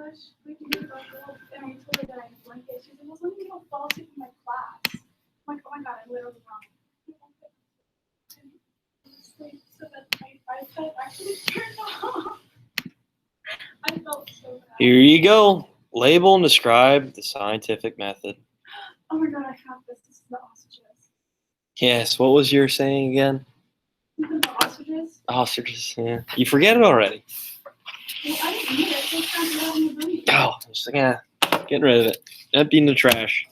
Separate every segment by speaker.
Speaker 1: English. We can do that. And I told her that I had blanket. She said, well, when you don't fall asleep in my class. I'm like, oh my God, I literally wrong. So that I felt actually turned off. I felt so bad.
Speaker 2: Here you go. Label and describe the scientific method.
Speaker 1: Oh my God, I have this. This is the ostriches.
Speaker 2: Yes, what was your saying again?
Speaker 1: The ostriches?
Speaker 2: Ostriches, yeah. You forget it already.
Speaker 1: Well, I didn't need it. They found it out in the brain.
Speaker 2: Oh, I was like, yeah, getting rid of it. Emptying the trash.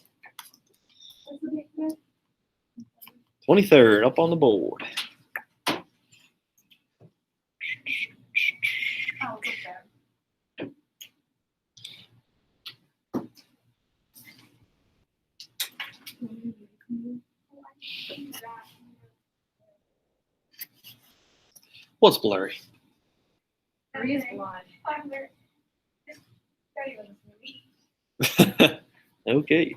Speaker 1: What's the date today?
Speaker 2: 23rd, up on the board.
Speaker 1: Oh, it's okay.
Speaker 2: What's blurry?
Speaker 1: Maria's blonde. I'm very. Gotta go to this movie.
Speaker 2: Okay.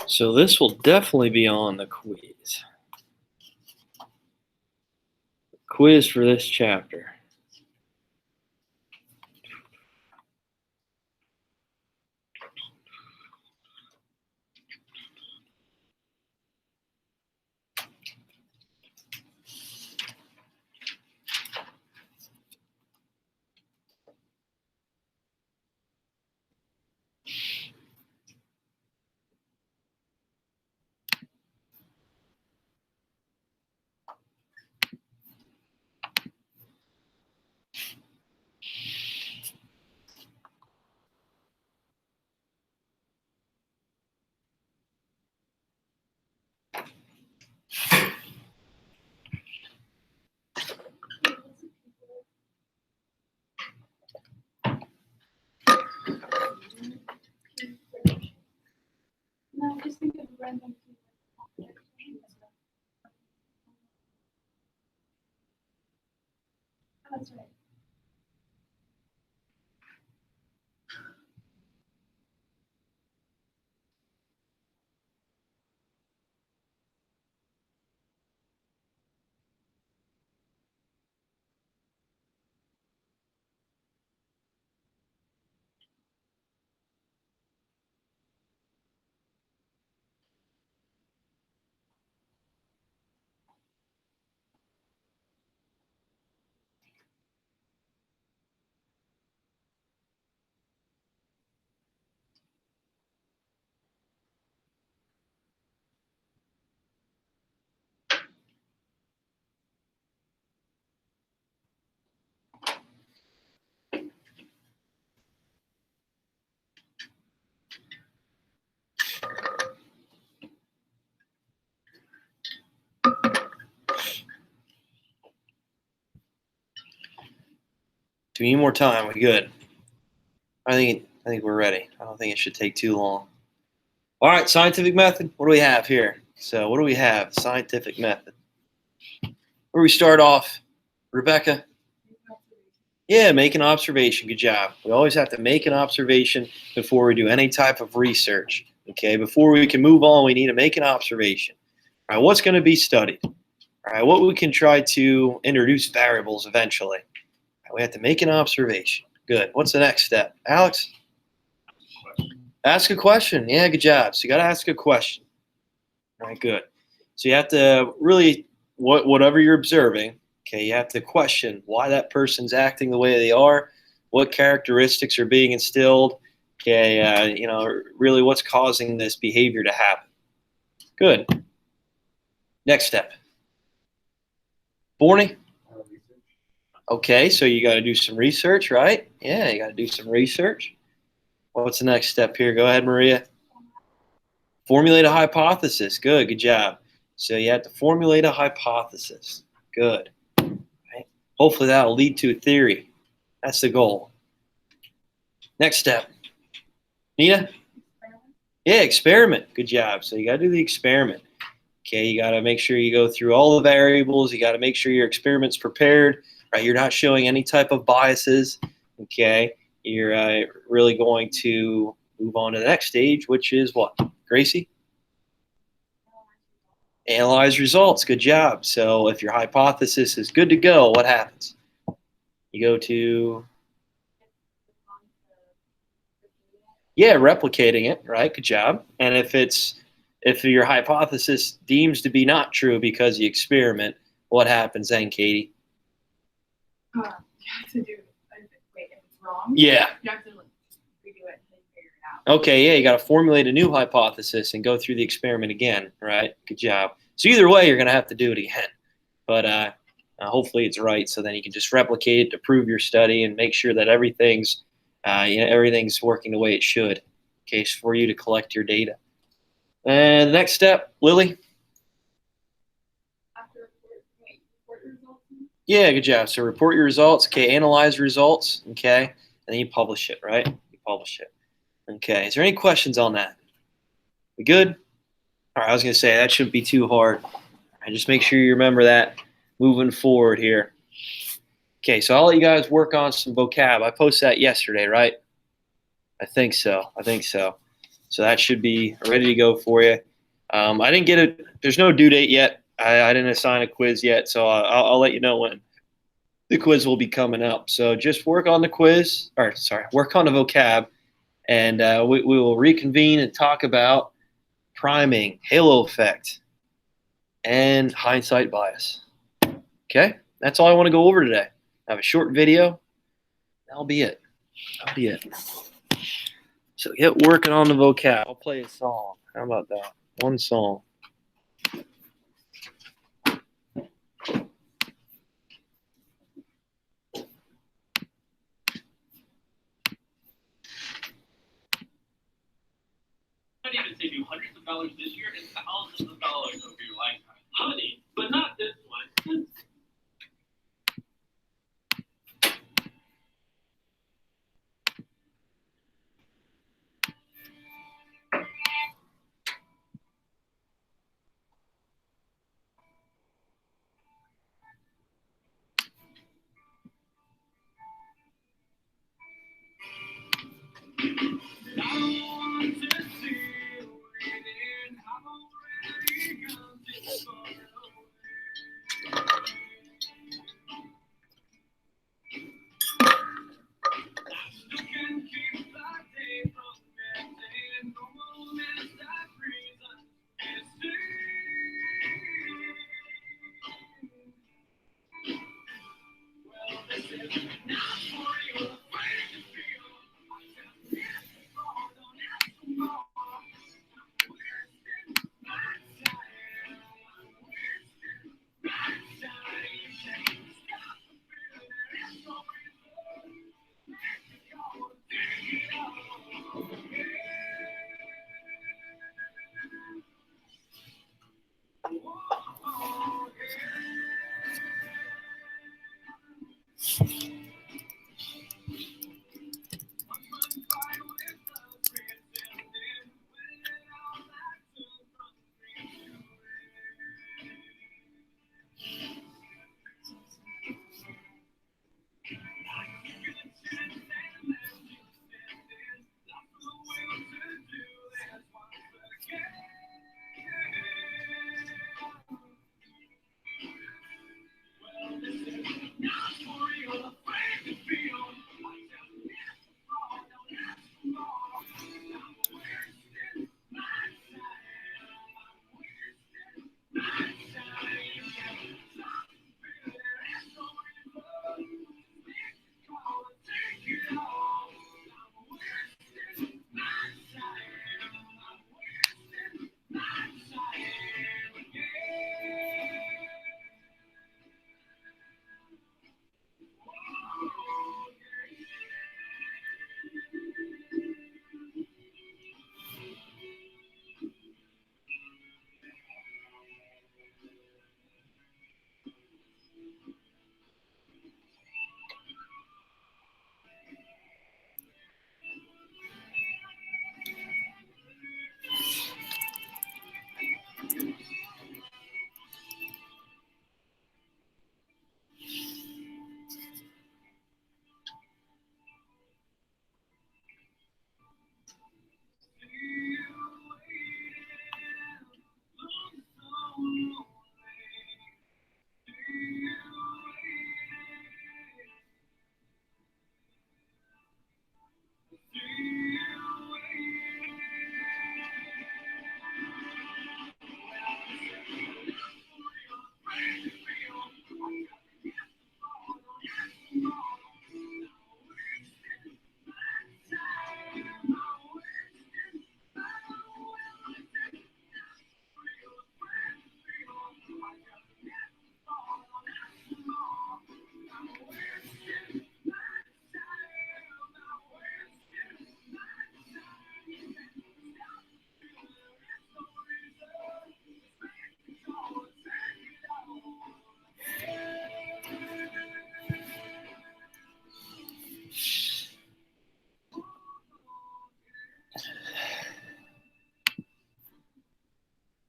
Speaker 2: So this will definitely be on the quiz. Quiz for this chapter.
Speaker 1: No, just think of random people. Oh, that's right.
Speaker 2: Do we need more time? We good? I think we're ready. I don't think it should take too long. All right, scientific method. What do we have here? So what do we have? Scientific method. Where we start off, Rebecca? Yeah, make an observation. Good job. We always have to make an observation before we do any type of research. Okay, before we can move on, we need to make an observation. All right, what's going to be studied? All right, what we can try to introduce variables eventually. All right, we have to make an observation. Good. What's the next step? Alex? Ask a question. Yeah, good job. So you got to ask a question. All right, good. So you have to really, whatever you're observing, okay, you have to question why that person's acting the way they are, what characteristics are being instilled, okay, really what's causing this behavior to happen. Good. Next step. Borny? Okay, so you got to do some research, right? Yeah, you got to do some research. What's the next step here? Go ahead, Maria. Formulate a hypothesis. Good job. So you have to formulate a hypothesis. Good. Right. Hopefully that will lead to a theory. That's the goal. Next step. Nina? Yeah, experiment. Good job. So you got to do the experiment. Okay, you got to make sure you go through all the variables. You got to make sure your experiment's prepared, right? You're not showing any type of biases. Okay, you're really going to move on to the next stage, which is what, Gracie? Analyze results. Good job. So if your hypothesis is good to go, what happens? You go to, yeah, replicating it, right? Good job. And if your hypothesis deems to be not true because you experiment, what happens then, Katie?
Speaker 1: You have to do. Wait, if it's wrong.
Speaker 2: Yeah.
Speaker 1: You have to like, redo it and figure it out.
Speaker 2: Okay, yeah, you got to formulate a new hypothesis and go through the experiment again, right? Good job. So either way, you're going to have to do it again. But hopefully it's right, so then you can just replicate it to prove your study and make sure that everything's everything's working the way it should. In case for you to collect your data. And the next step, Lily.
Speaker 1: After report your results.
Speaker 2: Yeah, good job. So report your results. Okay, analyze results. Okay, and then you publish it, right? You publish it. Okay. Is there any questions on that? We good? All right. I was gonna say that shouldn't be too hard. And just make sure you remember that moving forward here. Okay, so I'll let you guys work on some vocab. I posted that yesterday, right? I think so. So that should be ready to go for you. I didn't get it. There's no due date yet. I didn't assign a quiz yet, so I'll let you know when the quiz will be coming up. So just work on the quiz, or sorry, work on the vocab, and we will reconvene and talk about priming, halo effect, and hindsight bias. Okay, that's all I want to go over today. I have a short video. That'll be it. So get working on the vocab. I'll play a song. How about that? One song.
Speaker 3: Might even save you hundreds of dollars this year and thousands of dollars over your lifetime. Honey, but not this one.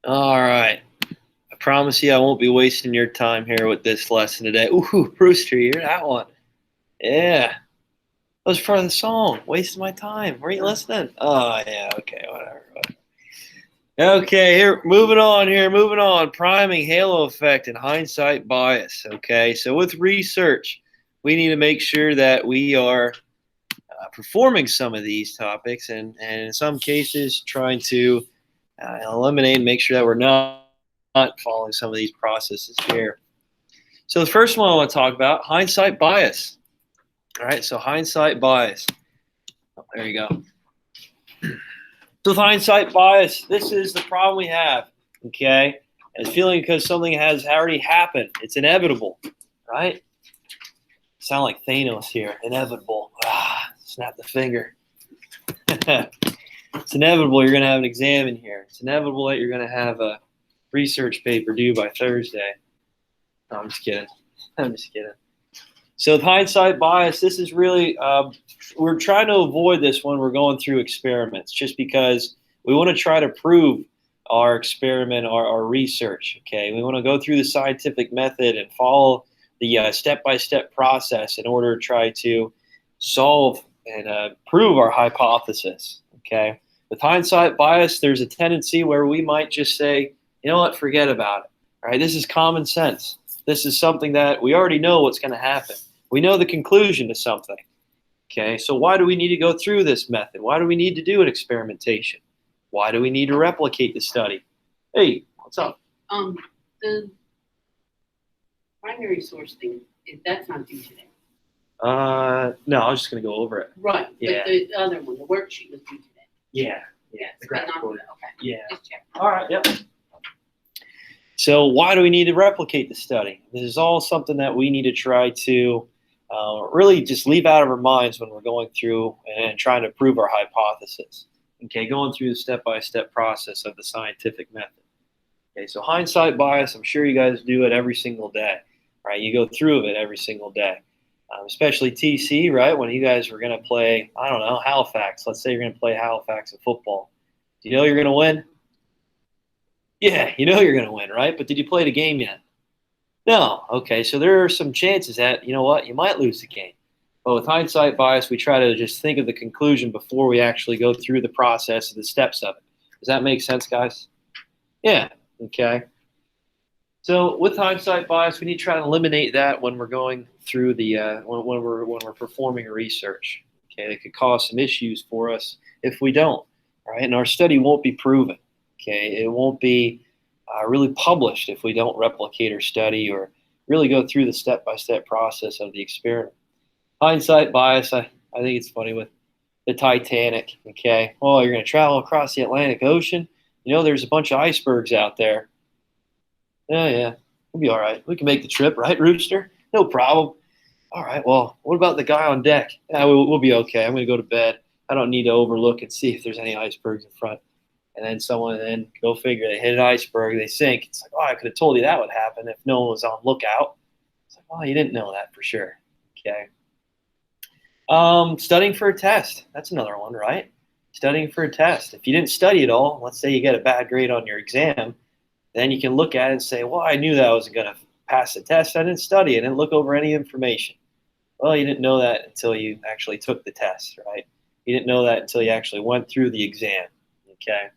Speaker 2: All right. I promise you I won't be wasting your time here with this lesson today. Ooh, Brewster, you hear that one? Yeah. That was part of the song. Wasting my time. Were you listening? Oh, yeah. Okay, whatever. Okay, moving on. Priming, halo effect, and hindsight bias. Okay, so with research, we need to make sure that we are performing some of these topics and in some cases trying to eliminate and make sure that we're not following some of these processes here. So the first one I want to talk about, hindsight bias. All right, so hindsight bias. Oh, there you go. So with hindsight bias, this is the problem we have, okay? It's feeling because something has already happened. It's inevitable, right? Sound like Thanos here. Inevitable. Snap the finger. It's inevitable you're going to have an exam in here. It's inevitable that you're going to have a research paper due by Thursday. No, I'm just kidding. So with hindsight bias, this is really, we're trying to avoid this when we're going through experiments just because we want to try to prove our experiment, our research, okay? We want to go through the scientific method and follow the step-by-step process in order to try to solve and prove our hypothesis, okay? With hindsight bias, there's a tendency where we might just say, you know what, forget about it, all right? This is common sense. This is something that we already know what's going to happen. We know the conclusion to something, okay? So why do we need to go through this method? Why do we need to do an experimentation? Why do we need to replicate the study? Hey, what's up?
Speaker 4: The primary source thing, that's not due today.
Speaker 2: No, I was just going to go over it.
Speaker 4: Right,
Speaker 2: Yeah.
Speaker 4: but the other one, the worksheet was due today.
Speaker 2: Yeah.
Speaker 4: Yes,
Speaker 2: the
Speaker 4: but not,
Speaker 2: graphical.
Speaker 4: okay.
Speaker 2: Yeah.
Speaker 4: Just check.
Speaker 2: All right, yep. So why do we need to replicate the study? This is all something that we need to try to really just leave out of our minds when we're going through and trying to prove our hypothesis. Okay, going through the step-by-step process of the scientific method. Okay, so hindsight bias, I'm sure you guys do it every single day, right? You go through it every single day, especially TC, right? When you guys were going to play, I don't know, Halifax. Let's say you're going to play Halifax in football. Do you know you're going to win? Yeah, you know you're going to win, right? But did you play the game yet? No. Okay, so there are some chances that, you know what, you might lose the game. But with hindsight bias, we try to just think of the conclusion before we actually go through the process of the steps of it. Does that make sense, guys? Yeah. Okay. So with hindsight bias, we need to try to eliminate that when we're going through the when we're performing a research. Okay, it could cause some issues for us if we don't. All right, and our study won't be proven. Okay, it won't be really published if we don't replicate our study or really go through the step-by-step process of the experiment. Hindsight bias, I think it's funny with the Titanic. Okay, well, you're going to travel across the Atlantic Ocean. You know, there's a bunch of icebergs out there. Yeah, we'll be all right. We can make the trip, right, Rooster? No problem. All right, well, what about the guy on deck? Yeah, we'll be okay. I'm going to go to bed. I don't need to overlook and see if there's any icebergs in front. And then go figure, they hit an iceberg, they sink. It's like, oh, I could have told you that would happen if no one was on lookout. It's like, well, you didn't know that for sure. Okay. Studying for a test. That's another one, right? Studying for a test. If you didn't study at all, let's say you get a bad grade on your exam, then you can look at it and say, well, I knew that I wasn't going to pass the test. I didn't study. I didn't look over any information. Well, you didn't know that until you actually took the test, right? You didn't know that until you actually went through the exam. Okay.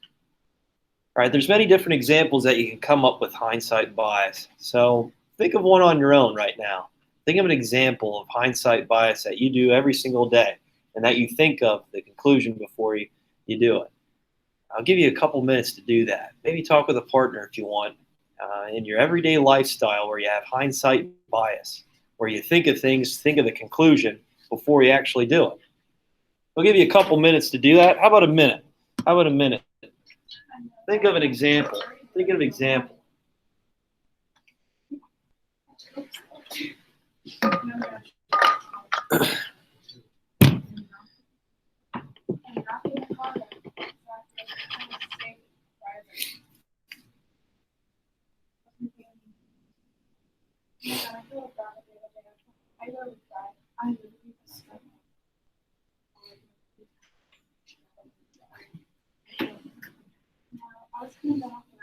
Speaker 2: All right, there's many different examples that you can come up with hindsight bias. So think of one on your own right now. Think of an example of hindsight bias that you do every single day and that you think of the conclusion before you do it. I'll give you a couple minutes to do that. Maybe talk with a partner if you want in your everyday lifestyle where you have hindsight bias, where you think of things, think of the conclusion before you actually do it. I'll give you a couple minutes to do that. How about a minute? Think of an example. Think of an example.
Speaker 1: I was coming back and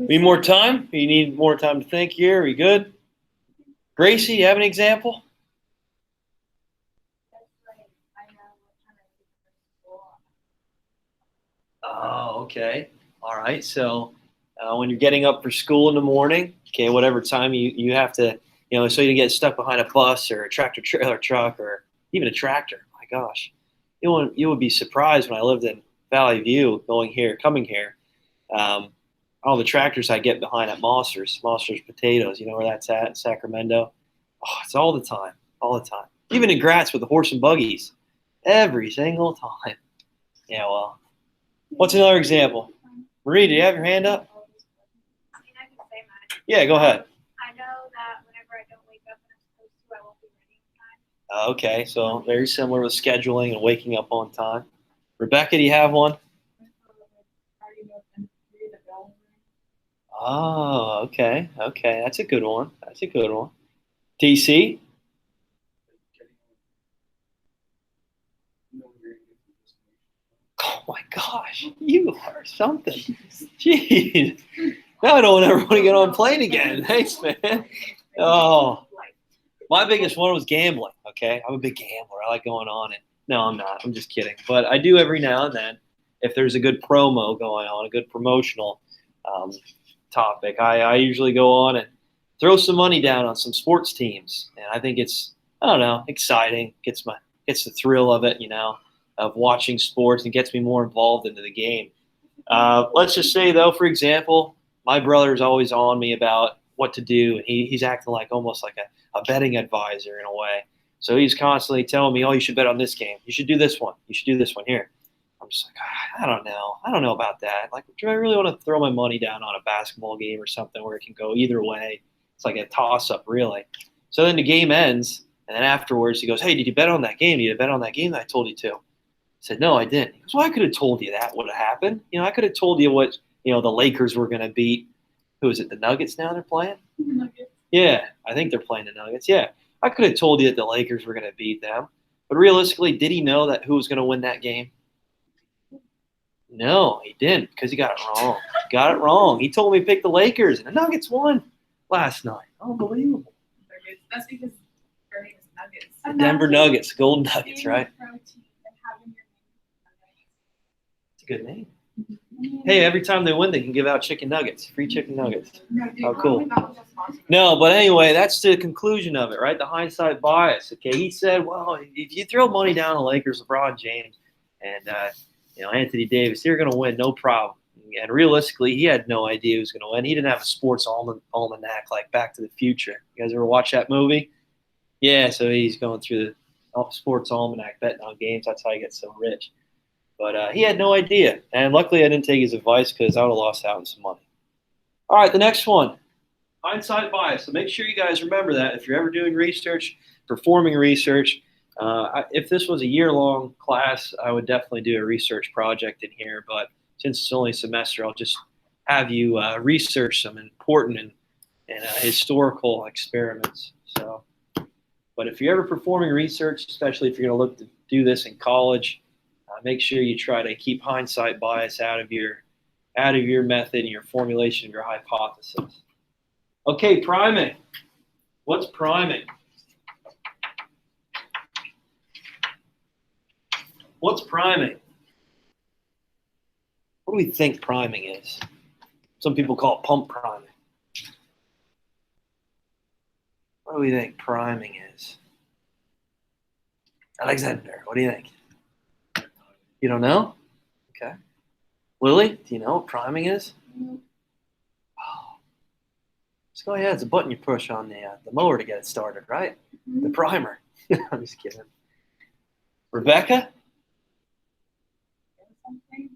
Speaker 2: Need more time? You need more time to think here? Are you good? Gracie, you have an example? Oh, okay. All right. So when you're getting up for school in the morning, okay, whatever time you have to, so you don't get stuck behind a bus or a tractor trailer truck or even a tractor. My gosh, you would be surprised when I lived in Valley View, coming here. All the tractors I get behind at Monsters Potatoes. You know where that's at in Sacramento? Oh, it's all the time. Even in Gratz with the horse and buggies, every single time. Yeah, well, what's another example? Marie, do you have your hand up?
Speaker 1: I mean, I can say mine.
Speaker 2: Yeah, go ahead.
Speaker 1: I know that whenever I don't wake up when I'm supposed to, I won't be ready in time.
Speaker 2: Okay, so very similar with scheduling and waking up on time. Rebecca, do you have one? Oh, okay. That's a good one. TC? Oh my gosh, you are something. Jeez. Now I don't ever want to get on a plane again. Thanks, man. Oh, my biggest one was gambling. Okay, I'm a big gambler. I like going on it. No, I'm not. I'm just kidding. But I do every now and then. If there's a good promo going on, a good promotional topic, I usually go on and throw some money down on some sports teams, and I think it's, I don't know, exciting. Gets the thrill of it, of watching sports, and gets me more involved into the game. Let's just say though, for example, my brother's always on me about what to do, and he's acting like almost like a betting advisor in a way. So he's constantly telling me, "Oh, you should bet on this game. You should do this one. You should do this one here." I'm just like, I don't know. I don't know about that. Like, do I really want to throw my money down on a basketball game or something where it can go either way? It's like a toss-up, really. So then the game ends, and then afterwards he goes, "Hey, did you bet on that game? Did you bet on that game that I told you to?" I said, "No, I didn't." He goes, "Well, I could have told you that would have happened. I could have told you what, the Lakers were going to beat. Who is it, the Nuggets now they're playing?
Speaker 1: Nuggets.
Speaker 2: Yeah, I think they're playing the Nuggets. Yeah, I could have told you that the Lakers were going to beat them. But realistically, did he know that who was going to win that game? No, he didn't, because he got it wrong. He told me to pick the Lakers, and the Nuggets won last night. Unbelievable.
Speaker 5: Nuggets. That's because their name is Nuggets.
Speaker 2: The Denver Nuggets, Golden Nuggets, right? It's a good name. Hey, every time they win, they can give out chicken nuggets, free chicken nuggets. Oh, cool. No, but anyway, that's the conclusion of it, right? The hindsight bias. Okay, he said, well, if you throw money down on Lakers, LeBron James, and Anthony Davis, they're going to win, no problem. And realistically, he had no idea who was going to win. He didn't have a sports almanac like Back to the Future. You guys ever watch that movie? Yeah, so he's going through the sports almanac, betting on games. That's how he gets so rich. But he had no idea. And luckily, I didn't take his advice because I would have lost out on some money. All right, the next one, hindsight bias. So make sure you guys remember that if you're ever doing research, performing research. If this was a year-long class, I would definitely do a research project in here. But since it's only a semester, I'll just have you research some important and historical experiments. So, but if you're ever performing research, especially if you're going to look to do this in college, make sure you try to keep hindsight bias out of your method and your formulation of your hypothesis. Okay, priming. What's priming? What's priming? What do we think priming is? Some people call it pump priming. What do we think priming is? Alexander, what do you think? You don't know? Okay. Lily, do you know what priming is? Oh. Let's go ahead. It's a button you push on the mower to get it started, right?
Speaker 1: Mm-hmm.
Speaker 2: The primer. I'm just kidding. Rebecca?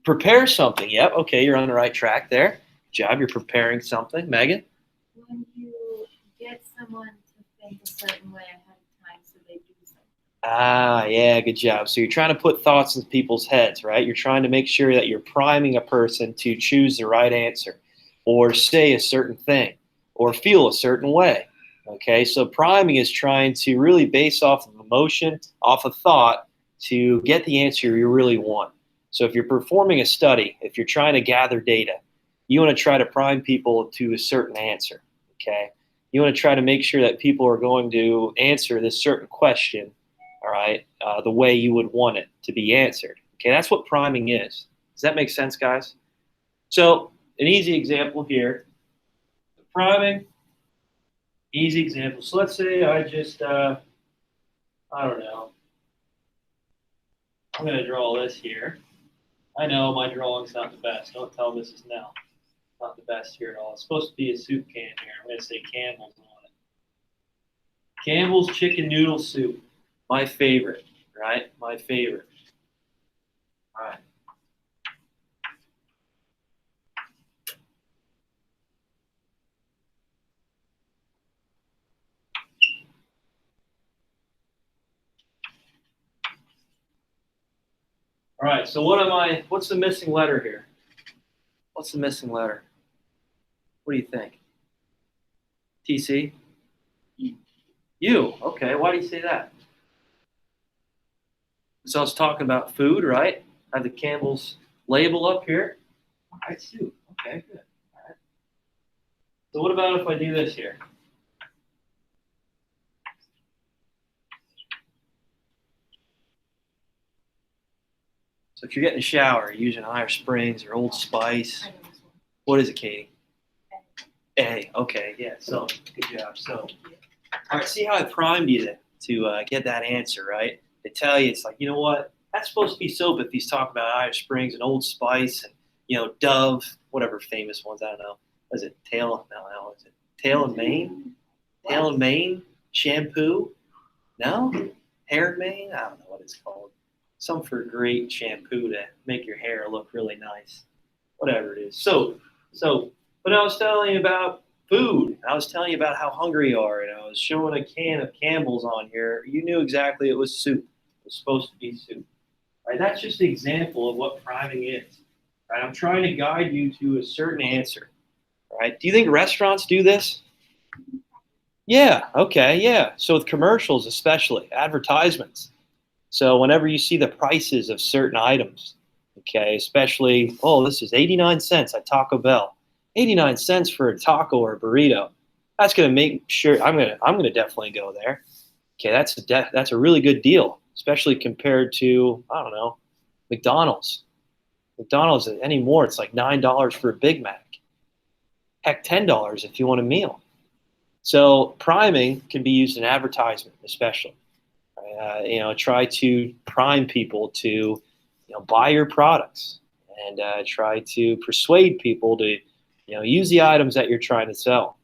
Speaker 2: Prepare something. Yep. Okay, you're on the right track there. Good job. You're preparing something. Megan?
Speaker 6: When you get someone to think a certain way ahead of time so they do something.
Speaker 2: Ah, yeah, good job. So you're trying to put thoughts in people's heads, right? You're trying to make sure that you're priming a person to choose the right answer or say a certain thing or feel a certain way. Okay, so priming is trying to really base off of emotion, off of thought to get the answer you really want. So if you're performing a study, if you're trying to gather data, you want to try to prime people to a certain answer. Okay. You want to try to make sure that people are going to answer this certain question, all right, the way you would want it to be answered. Okay, that's what priming is. Does that make sense, guys? So an easy example here, priming, easy example. So let's say I just, I don't know, I'm going to draw this here. I know my drawing's not the best. Don't tell Mrs. Nell. Not the best here at all. It's supposed to be a soup can here. I'm going to say Campbell's on it. Campbell's chicken noodle soup. My favorite, right? My favorite. All right. All right, so what's the missing letter here? What's the missing letter? What do you think? TC? U. Okay, why do you say that? So I was talking about food, right? I have the Campbell's label up here. All right, soup. Okay, good. All right. So what about if I do this here? So if you're getting a shower, you're using Irish Springs or Old Spice.
Speaker 6: I know this one.
Speaker 2: What is it, Katie? A. Okay, yeah. So good job. So, all right. See how I primed you to get that answer, right? They tell you it's like, you know what? That's supposed to be soap if he's talking about Irish Springs and Old Spice and Dove, whatever famous ones. I don't know. Is it Tail? No. Is it Tail and Mane? Tail and Mane shampoo? No. Hair and Mane? I don't know what it's called. Some for great shampoo to make your hair look really nice. Whatever it is. So, but I was telling you about food. I was telling you about how hungry you are, and I was showing a can of Campbell's on here. You knew exactly it was soup. It was supposed to be soup. Right? That's just an example of what priming is. Right? I'm trying to guide you to a certain answer. Right? Do you think restaurants do this? Yeah. Okay. Yeah. So with commercials, especially advertisements. So whenever you see the prices of certain items, okay, especially, this is 89 cents at Taco Bell. 89 cents for a taco or a burrito. That's going to make sure I'm going to definitely go there. Okay, that's a really good deal, especially compared to, I don't know, McDonald's. McDonald's anymore, it's like $9 for a Big Mac. Heck, $10 if you want a meal. So priming can be used in advertisement, especially. Try to prime people to, buy your products and try to persuade people to, use the items that you're trying to sell.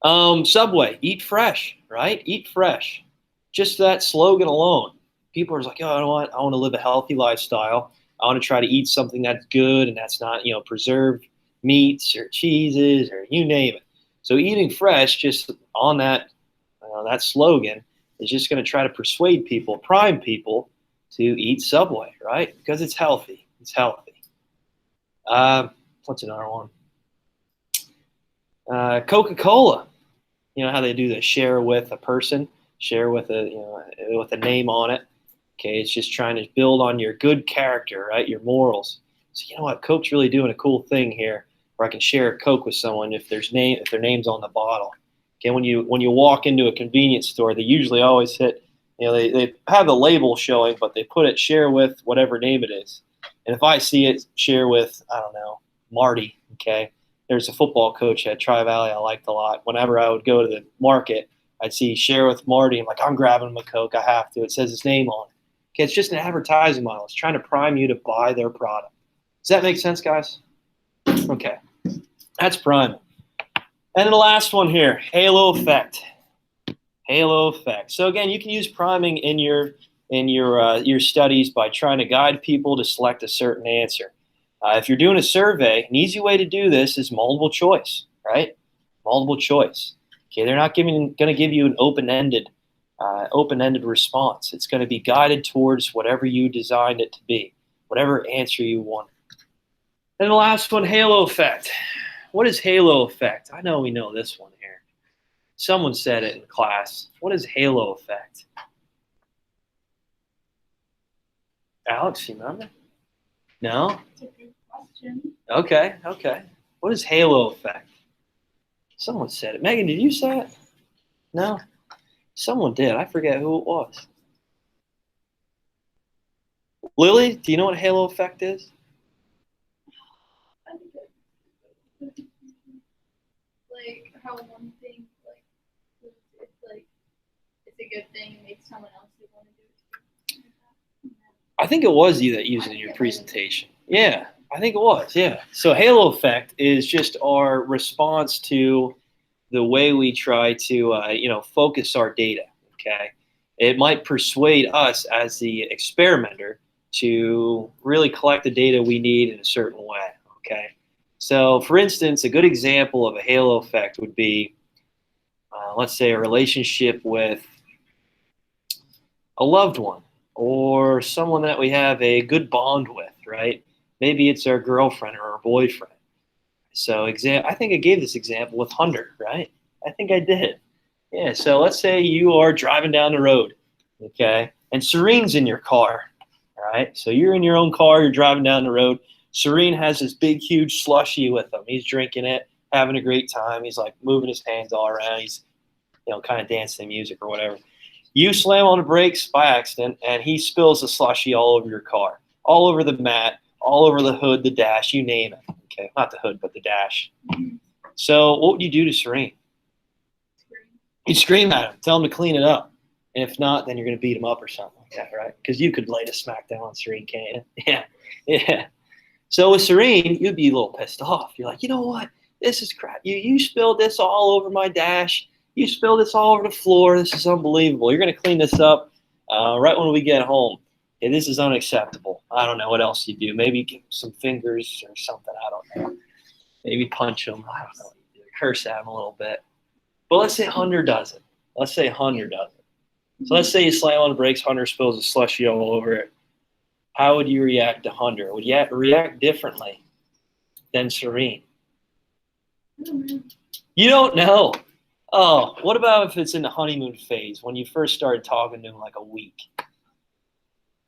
Speaker 2: Subway, eat fresh, right? Eat fresh. Just that slogan alone. People are like, I want to live a healthy lifestyle. I want to try to eat something that's good and that's not, preserved meats or cheeses or you name it. So eating fresh, just on that, that slogan, is just going to try to persuade people, prime people to eat Subway, right? Because it's healthy. It's healthy. What's another one? Coca-Cola. You know how they do the share with a person, share with a name on it. Okay, it's just trying to build on your good character, right? Your morals. So you know what? Coke's really doing a cool thing here, where I can share a Coke with someone if their name's on the bottle. Okay, when you walk into a convenience store, they usually always hit, they have the label showing, but they put it share with whatever name it is. And if I see it share with, I don't know, Marty, okay, there's a football coach at Tri-Valley I liked a lot. Whenever I would go to the market, I'd see share with Marty. I'm like, I'm grabbing him a Coke. I have to. It says his name on it. Okay, it's just an advertising model. It's trying to prime you to buy their product. Does that make sense, guys? Okay, that's prime. And then the last one here, halo effect. Halo effect. So again, you can use priming in your studies by trying to guide people to select a certain answer. If you're doing a survey, an easy way to do this is multiple choice, right? Multiple choice. Okay, they're not going to give you an open-ended response. It's going to be guided towards whatever you designed it to be, whatever answer you want. And the last one, halo effect. What is halo effect? I know we know this one here. Someone said it in class. What is halo effect? Alex, you remember? No?
Speaker 1: It's a good question.
Speaker 2: Okay. What is halo effect? Someone said it. Megan, did you say it? No? Someone did. I forget who it was. Lily, do you know what halo effect is?
Speaker 1: I think
Speaker 6: Like how one thing it's a good thing and makes someone else want to do it too.
Speaker 2: I think it was you that used it in your presentation. Yeah, I think it was. Yeah. So halo effect is just our response to the way we try to, focus our data. Okay. It might persuade us as the experimenter to really collect the data we need in a certain way. Okay. So, for instance, a good example of a halo effect would be, let's say, a relationship with a loved one or someone that we have a good bond with, right? Maybe it's our girlfriend or our boyfriend. So, I think I gave this example with Hunter, right? I think I did. Yeah. So let's say you are driving down the road, okay, and Serene's in your car, all right? So you're in your own car, you're driving down the road. Serene has this big, huge slushie with him. He's drinking it, having a great time. He's like moving his hands all around. He's, kind of dancing to music or whatever. You slam on the brakes by accident, and he spills the slushie all over your car, all over the mat, all over the hood, the dash, you name it. Okay, not the hood, but the dash. So what would you do to Serene? You'd scream at him, tell him to clean it up. And if not, then you're going to beat him up or something like that, right? Because you could lay the smack down on Serene, can't you? Yeah. So with Serene, you'd be a little pissed off. You're like, you know what? This is crap. You spilled this all over my dash. You spilled this all over the floor. This is unbelievable. You're going to clean this up right when we get home. Yeah, this is unacceptable. I don't know what else you do. Maybe give him some fingers or something. I don't know. Maybe punch him. I don't know what you do. Curse at him a little bit. But let's say Hunter does it. So let's say you slam on the brakes. Hunter spills a slushie all over it. How would you react to Hunter? Would you react differently than Serene? You don't know. Oh, what about if it's in the honeymoon phase when you first started talking to him like a week?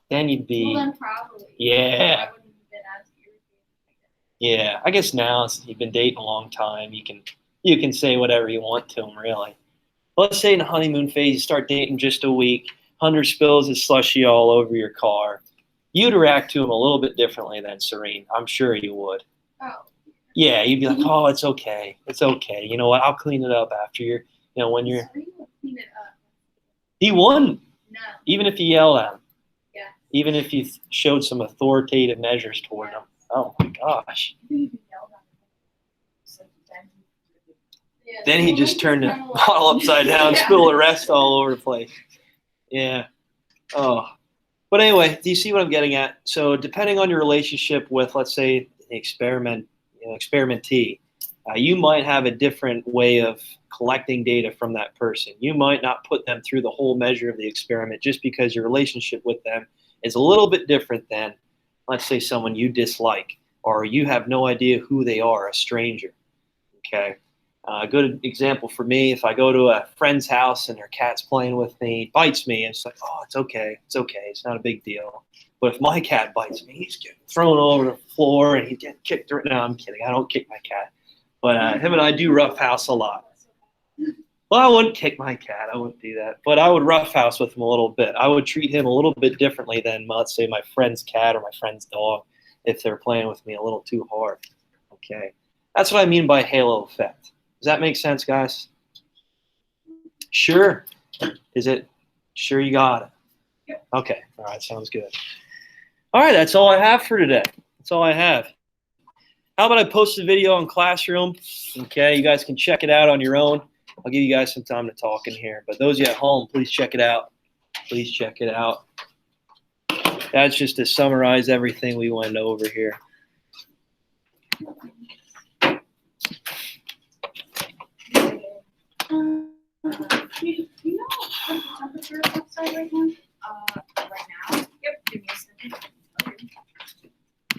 Speaker 2: Then you'd be.
Speaker 6: Well, then probably.
Speaker 2: Yeah.
Speaker 6: I wouldn't have been as irritated.
Speaker 2: Yeah, I guess now since you've been dating a long time, you can say whatever you want to him, really. Let's say in the honeymoon phase, you start dating just a week. Hunter spills his slushie all over your car. You'd react to him a little bit differently than Serene. I'm sure you would.
Speaker 6: Oh.
Speaker 2: Yeah, you'd be like, oh, it's okay. It's okay. You know what? I'll clean it up after you're, when you're.
Speaker 6: Serene would clean it up.
Speaker 2: He wouldn't.
Speaker 6: No.
Speaker 2: Even if you yelled at him.
Speaker 6: Yeah.
Speaker 2: Even if you showed some authoritative measures toward him. Oh my gosh.
Speaker 6: Yeah.
Speaker 2: Then he just turned the bottle upside down, spill the rest all over the place. Yeah. Oh. But anyway, do you see what I'm getting at? So depending on your relationship with, let's say, the experimentee, you might have a different way of collecting data from that person. You might not put them through the whole measure of the experiment just because your relationship with them is a little bit different than, let's say, someone you dislike or you have no idea who they are, a stranger. Okay. A good example for me, if I go to a friend's house and their cat's playing with me, bites me, and it's like, oh, it's okay. It's not a big deal. But if my cat bites me, he's getting thrown over the floor and he's getting kicked. No, I'm kidding. I don't kick my cat. But him and I do roughhouse a lot. Well, I wouldn't kick my cat. I wouldn't do that. But I would roughhouse with him a little bit. I would treat him a little bit differently than, let's say, my friend's cat or my friend's dog if they're playing with me a little too hard. Okay. That's what I mean by halo effect. Does that make sense, guys? Sure. Is it? Sure you got it?
Speaker 1: Yep.
Speaker 2: Okay. All right. Sounds good. All right. That's all I have for today. That's all I have. How about I post a video on Classroom? Okay. You guys can check it out on your own. I'll give you guys some time to talk in here. But those of you at home, please check it out. Please check it out. That's just to summarize everything we went over here.
Speaker 1: Do you know what the temperature is outside right now?